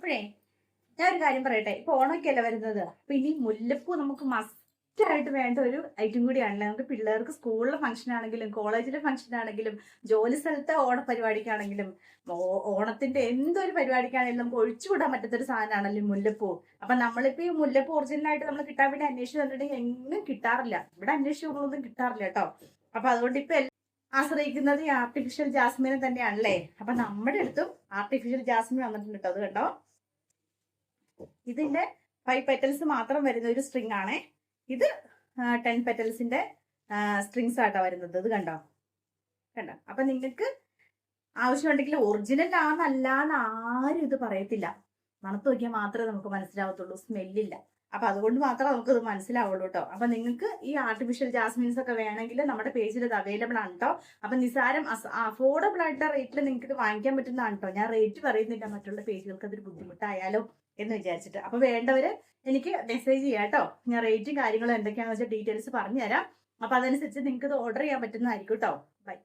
അപ്പോഴേ ഞാൻ ഒരു കാര്യം പറയട്ടെ, ഇപ്പൊ ഓണമൊക്കെ അല്ലേ വരുന്നത്. അപ്പൊ ഇനി മുല്ലപ്പൂ നമുക്ക് മസ്റ്റ് ആയിട്ട് വേണ്ട ഒരു ഐറ്റം കൂടിയാണല്ലേ. നമുക്ക് പിള്ളേർക്ക് സ്കൂളിലെ ഫംഗ്ഷൻ ആണെങ്കിലും കോളേജിലെ ഫംഗ്ഷൻ ആണെങ്കിലും ജോലി സ്ഥലത്തെ ഓണപരിപാടിക്കാണെങ്കിലും ഓണത്തിന്റെ എന്തൊരു പരിപാടിക്കാണെങ്കിലും നമുക്ക് ഒഴിച്ചുകൂടാൻ പറ്റാത്തൊരു സാധനമാണല്ലോ മുല്ലപ്പൂ. അപ്പൊ നമ്മളിപ്പോ ഈ മുല്ലപ്പൂ ഒറിജിനൽ ആയിട്ട് നമ്മൾ കിട്ടാൻ വേണ്ടി അന്വേഷിച്ച് തന്നിട്ടുണ്ടെങ്കിൽ എങ്ങും കിട്ടാറില്ല. ഇവിടെ അന്വേഷിച്ചൊന്നും കിട്ടാറില്ല കേട്ടോ. അപ്പൊ അതുകൊണ്ട് ഇപ്പൊ ആശ്രയിക്കുന്നത് ഈ ആർട്ടിഫിഷ്യൽ ജാസ്മിനെ തന്നെയാണല്ലേ. അപ്പൊ നമ്മുടെ അടുത്തും ആർട്ടിഫിഷ്യൽ ജാസ്മിൻ വന്നിട്ടുണ്ട് കേട്ടോ. അത് കണ്ടോ, ഇതിന്റെ 5 പെറ്റൽസ് മാത്രം വരുന്ന ഒരു സ്ട്രിങ് ആണേ. ഇത് 10 പെറ്റൽസിന്റെ സ്ട്രിങ്സ് ആട്ടോ വരുന്നത്. ഇത് കണ്ടോ കണ്ടോ. അപ്പൊ നിങ്ങൾക്ക് ആവശ്യമുണ്ടെങ്കിൽ ഒറിജിനൽ ആണെന്നല്ലാന്ന് ആരും ഇത് പറയത്തില്ല. മണത്ത് നോക്കിയാൽ മാത്രമേ നമുക്ക് മനസ്സിലാവത്തുള്ളൂ, സ്മെല്ലില്ല. അപ്പൊ അതുകൊണ്ട് മാത്രമേ നമുക്ക് ഇത് മനസ്സിലാവുള്ളൂ കേട്ടോ. അപ്പൊ നിങ്ങൾക്ക് ഈ ആർട്ടിഫിഷ്യൽ ജാസ്മിൻസ് ഒക്കെ വേണമെങ്കിൽ നമ്മുടെ പേജിൽ ഇത് അവൈലബിൾ ആണ് കേട്ടോ. അപ്പൊ നിസാരം അഫോർഡബിൾ ആയിട്ടുള്ള റേറ്റിൽ നിങ്ങൾക്ക് ഇത് വാങ്ങിക്കാൻ പറ്റുന്നതാണ് കേട്ടോ. ഞാൻ റേറ്റ് പറയുന്നില്ല, മറ്റുള്ള പേജുകൾക്ക് അതൊരു ബുദ്ധിമുട്ടായാലോ എന്ന് വിചാരിച്ചിട്ട്. അപ്പൊ വേണ്ടവര് എനിക്ക് മെസ്സേജ് ചെയ്യാം കേട്ടോ. ഞാൻ റേറ്റും കാര്യങ്ങളും എന്തൊക്കെയാണെന്ന് വെച്ചാൽ ഡീറ്റെയിൽസ് പറഞ്ഞുതരാം. അപ്പൊ അതനുസരിച്ച് നിങ്ങൾക്ക് ഇത് ഓർഡർ ചെയ്യാൻ പറ്റുന്നതായിരിക്കും കേട്ടോ. ബൈ.